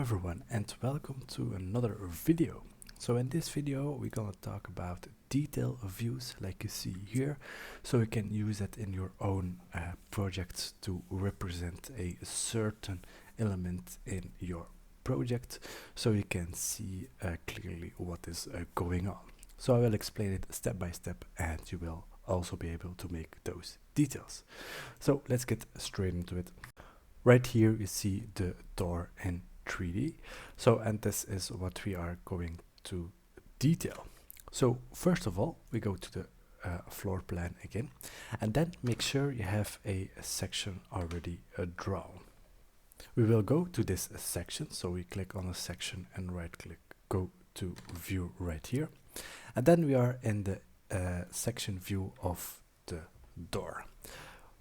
Everyone, and welcome to another video. So in this video we're gonna talk about detail views like you see here, so you can use it in your own projects to represent a certain element in your project, so you can see clearly what is going on. So I will explain it step by step, and you will also be able to make those details. So let's get straight into it. Right here you see the door in 3D. So, and this is what we are going to detail. So first of all, we go to the floor plan again, and then make sure you have a section already drawn. We will go to this section, so we click on a section and right click, go to view right here, and then we are in the section view of the door.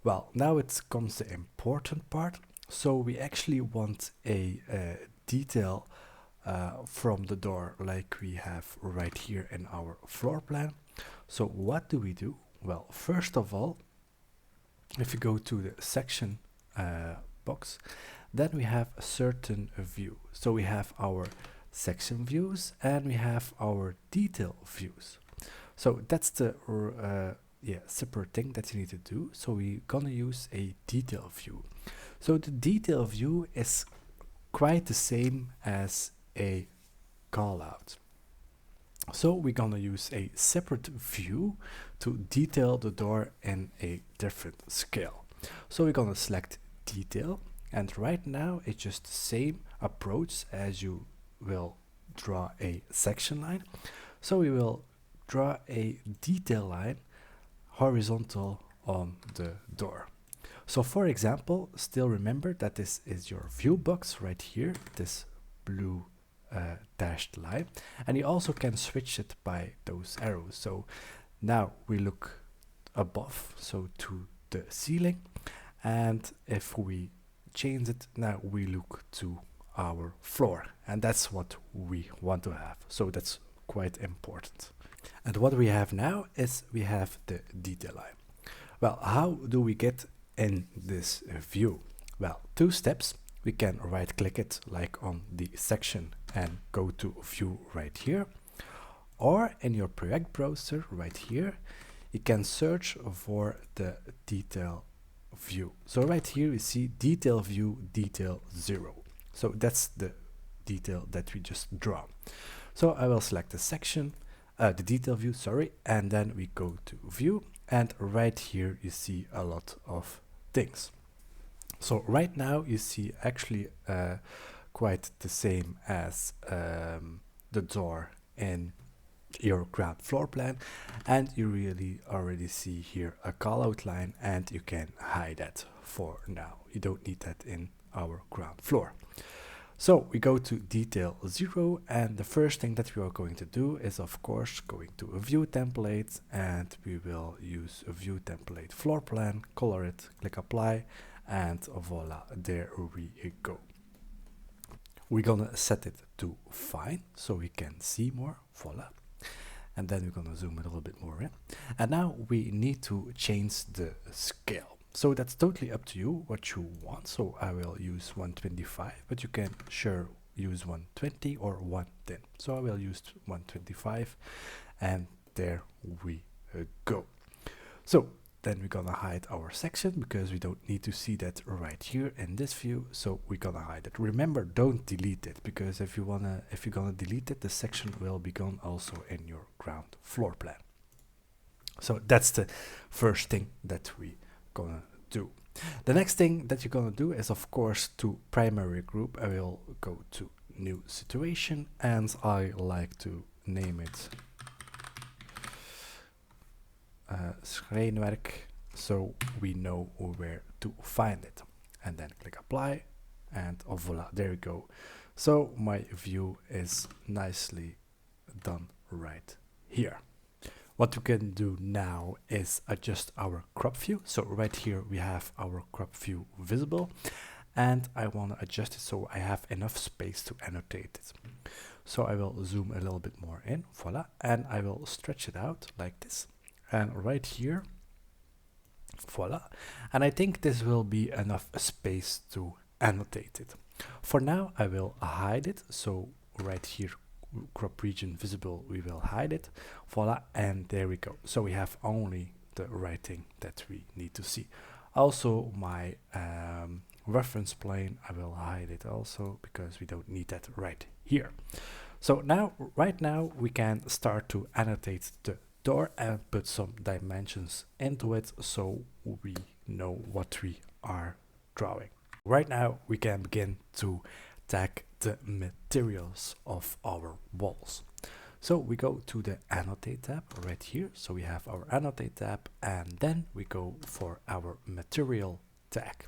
Well, now it comes the important part. So we actually want a detail from the door like we have right here in our floor plan. So what do? Well, first of all, if you go to the section box, then we have a certain view. So we have our section views and we have our detail views. So that's the separate thing that you need to do. So we're gonna use a detail view. So the detail view is quite the same as a callout. So we're gonna use a separate view to detail the door in a different scale. So we're gonna select detail, and right now it's just the same approach as you will draw a section line. So we will draw a detail line horizontal on the door. So for example, still remember that this is your view box right here, this blue dashed line, and you also can switch it by those arrows. So now we look above, so to the ceiling, and if we change it, now we look to our floor, and that's what we want to have. So that's quite important. And what we have now is we have the detail line. Well, how do we get in this view? Well, two steps. We can right click it like on the section and go to view right here, or in your project browser right here you can search for the detail view. So right here you see detail view detail 0. So that's the detail that we just draw. So I will select the section, the detail view, sorry, and then we go to view, and right here you see a lot of things. So right now you see actually quite the same as the door in your ground floor plan, and you really already see here a call out line, and you can hide that for now. You don't need that in our ground floor. So we go to detail 0, and the first thing that we are going to do is of course going to a view template, and we will use a view template floor plan, color it, click apply, and voila, there we go. We're gonna set it to fine so we can see more, voila. And then we're gonna zoom a little bit more in. And now we need to change the scale. So that's totally up to you what you want. So I will use 125, but you can sure use 120 or 110. So I will use 125, and there we go. So then we're gonna hide our section because we don't need to see that right here in this view. So we're gonna hide it. Remember, don't delete it, because if you're gonna delete it, the section will be gone also in your ground floor plan. So that's the first thing that we gonna do. The next thing that you're gonna do is of course to primary group. I will go to new situation, and I like to name it schrijnwerk, so we know where to find it, and then click apply, and voila, there we go. So my view is nicely done right here. What we can do now is adjust our crop view. So right here we have our crop view visible, and I want to adjust it so I have enough space to annotate it. So I will zoom a little bit more in, voila, and I will stretch it out like this, and right here, voila, and I think this will be enough space to annotate it. For now, I will hide it. So right here, crop region visible, we will hide it. Voila, and there we go. So we have only the writing that we need to see. Also, my reference plane, I will hide it also because we don't need that right here. So now, right now, we can start to annotate the door and put some dimensions into it so we know what we are drawing. Right now, we can begin to tag the materials of our walls. So we go to the annotate tab right here. So we have our annotate tab and then we go for our material tag.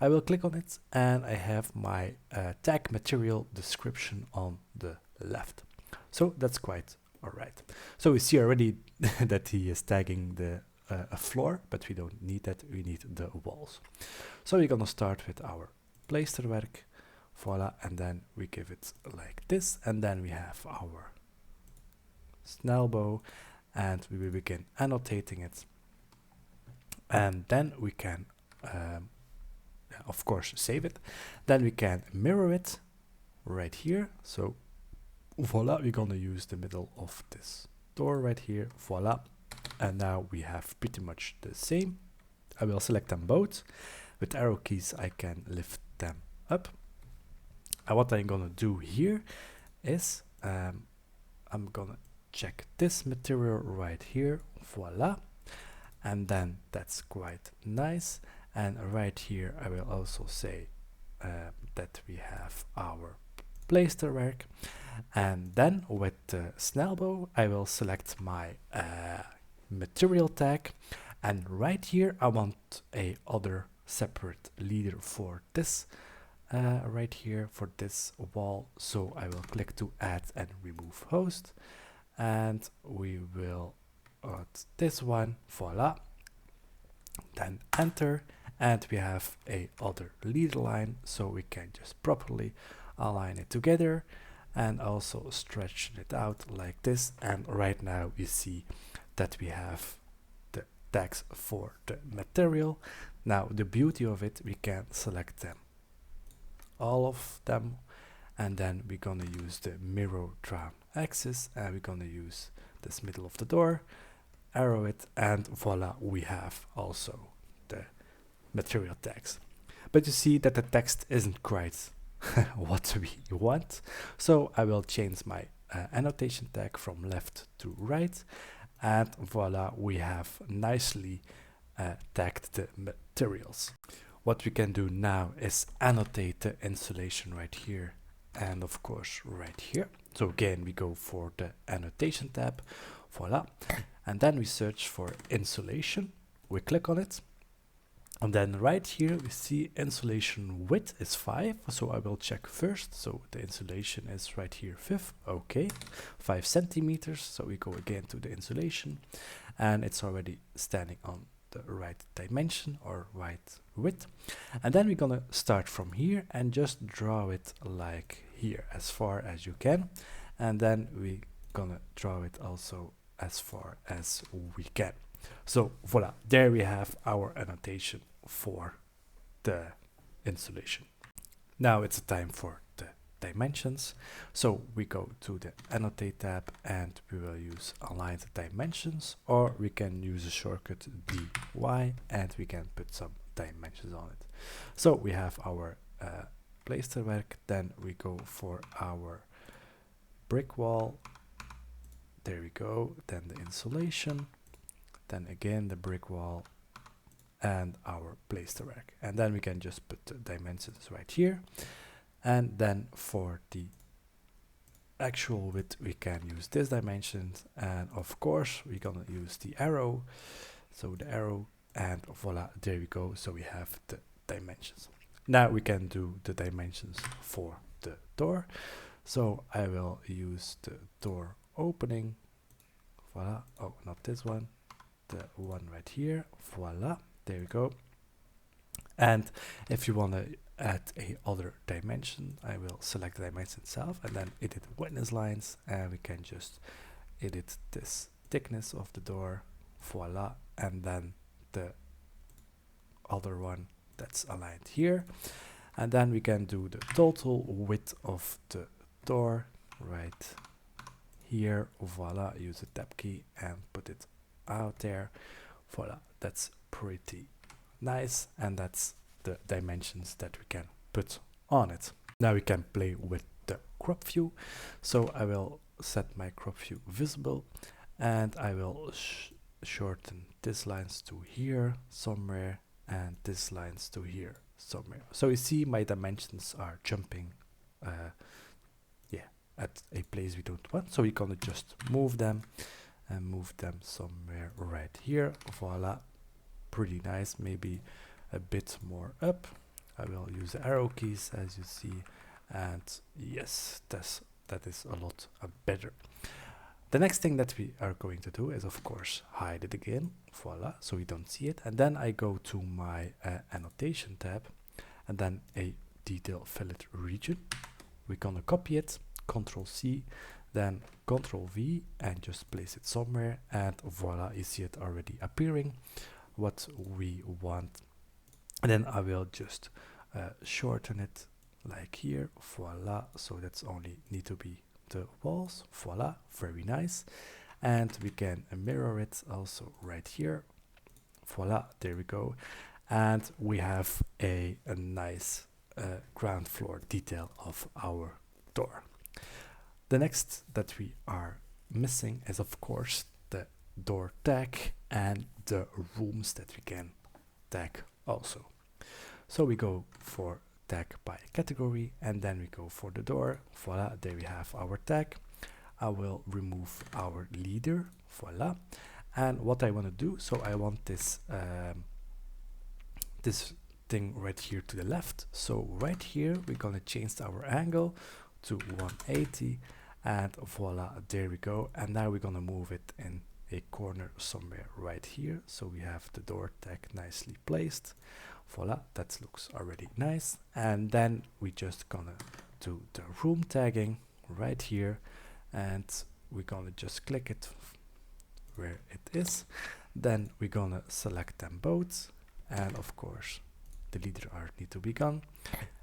I will click on it and I have my tag material description on the left. So that's quite alright. So we see already that he is tagging the a floor, but we don't need that, we need the walls. So we're gonna start with our pleisterwerk, voila, and then we give it like this, and then we have our snellbow, and we will begin annotating it. And then we can, of course, save it. Then we can mirror it right here. So voila, we're gonna use the middle of this door right here, voila. And now we have pretty much the same. I will select them both. With arrow keys, I can lift them up. And what I'm gonna do here is I'm gonna check this material right here, voila. And then that's quite nice. And right here, I will also say that we have our pleisterwerk. And then with the snellbow, I will select my material tag, and right here I want a other separate leader for this right here for this wall. So I will click to add and remove host, and we will add this one, voila, then enter, and we have a other leader line, so we can just properly align it together and also stretch it out like this. And right now you see that we have the tags for the material. Now the beauty of it, we can select them, all of them, and then we're gonna use the mirror drawn axis, and we're gonna use this middle of the door, arrow it, and voila, we have also the material tags. But you see that the text isn't quite what we want, so I will change my annotation tag from left to right, and voila, we have nicely tagged the materials. What we can do now is annotate the insulation right here and of course right here. So again, we go for the annotation tab, voila, and then we search for insulation. We click on it, and then right here we see insulation width is 5, so I will check first. So the insulation is right here 5, okay, 5 centimeters. So we go again to the insulation, and it's already standing on the right dimension or right width. And then we're gonna start from here and just draw it like here as far as you can, and then we're gonna draw it also as far as we can. So voila, there we have our annotation for the insulation. Now it's time for the dimensions. So we go to the annotate tab and we will use align the dimensions, or we can use a shortcut DY and we can put some dimensions on it. So we have our pleisterwerk, then we go for our brick wall, there we go, then the insulation, then again the brick wall, and our pleisterwerk, and then we can just put the dimensions right here. And then for the actual width we can use this dimensions, and of course we're gonna use the arrow, so the arrow, and voila, there we go. So we have the dimensions. Now we can do the dimensions for the door. So I will use the door opening, voila, oh not this one, the one right here, voila, there we go. And if you want to add a other dimension, I will select the dimension itself and then edit witness lines, and we can just edit this thickness of the door, voila, and then the other one that's aligned here. And then we can do the total width of the door right here. Voila, use the tab key and put it out there. Voila, that's pretty nice, and that's the dimensions that we can put on it. Now we can play with the crop view. So I will set my crop view visible, and I will shorten this lines to here somewhere and this lines to here somewhere. So you see my dimensions are jumping at a place we don't want. So we're gonna just move them and move them somewhere right here. Voila, pretty nice. Maybe a bit more up. I will use the arrow keys as you see, and yes, that is a lot better. The next thing that we are going to do is of course hide it again. Voila, so we don't see it. And then I go to my annotation tab, and then a detail fillet region. We're gonna copy it, Control C, then Control V, and just place it somewhere, and voila, you see it already appearing what we want. And then I will just shorten it like here. Voila, so that's only need to be the walls. Voila, very nice. And we can mirror it also right here. Voila, there we go. And we have a nice ground floor detail of our door. The next that we are missing is of course the door tag and the rooms that we can tag also. So we go for tag by category, and then we go for the door. Voila, there we have our tag. I will remove our leader. Voila. And what I want to do, so I want this this thing right here to the left. So right here we're gonna change our angle to 180, and voila, there we go. And now we're gonna move it in a corner somewhere right here, so we have the door tag nicely placed. Voila, that looks already nice. And then we just gonna do the room tagging right here, and we're gonna just click it where it is. Then we're gonna select them both, and of course the leader art need to be gone.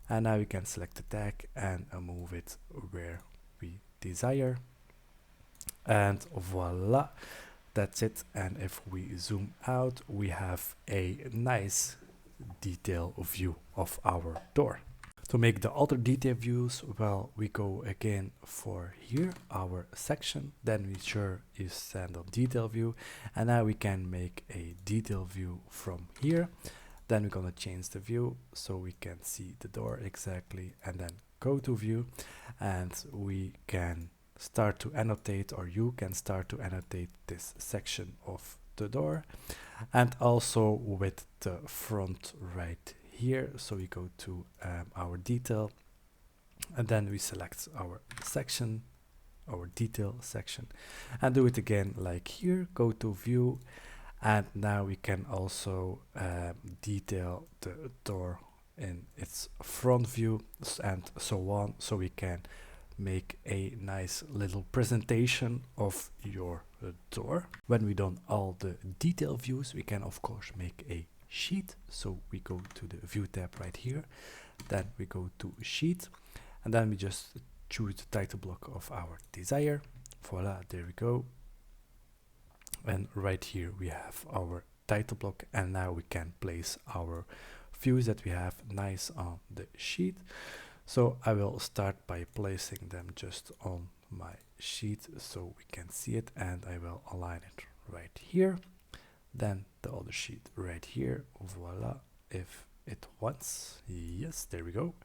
And now we can select the tag and move it where we desire, and voila, that's it. And if we zoom out, we have a nice detail view of our door. To make the other detail views, well, we go again for here, our section, then we sure is stand on detail view, and now we can make a detail view from here. Then we're gonna change the view so we can see the door exactly, and then go to view, and we can start to annotate, or you can start to annotate this section of the door, and also with the front right here. So we go to our detail, and then we select our section, our detail section, and do it again like here. Go to view, and now we can also detail the door in its front view and so on, so we can make a nice little presentation of your door. When we done all the detail views, we can of course make a sheet. So we go to the view tab right here, then we go to sheet, and then we just choose the title block of our desire. Voila, there we go. And right here we have our title block, and now we can place our views that we have nice on the sheet. So I will start by placing them just on my sheet so we can see it, and I will align it right here. Then the other sheet right here. Voila, if it wants. Yes, there we go.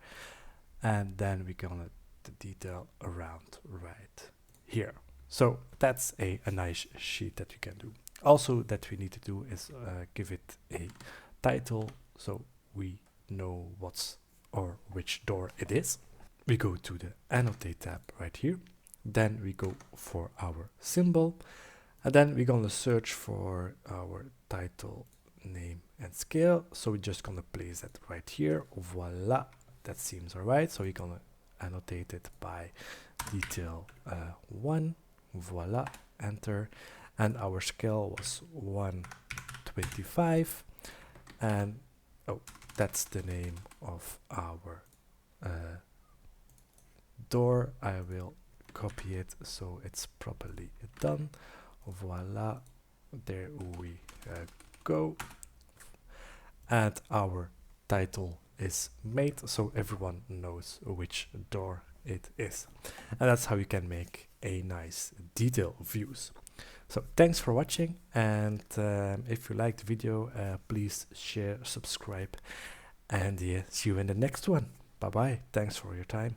And then we're gonna the detail around right here. So that's a nice sheet that you can do. Also that we need to do is give it a title so we know what's or which door it is. We go to the annotate tab right here. Then we go for our symbol, and then we're gonna search for our title name and scale. So we're just gonna place that right here. Voila, that seems alright. So we're gonna annotate it by detail 1. Voila, enter. And our scale was 125, and oh, that's the name of our door. I will copy it so it's properly done. Voila, there we go. And our title is made, so everyone knows which door it is. And that's how you can make a nice detail views. So thanks for watching, and if you liked the video, please share, subscribe, and yeah, see you in the next one. Bye bye. Thanks for your time.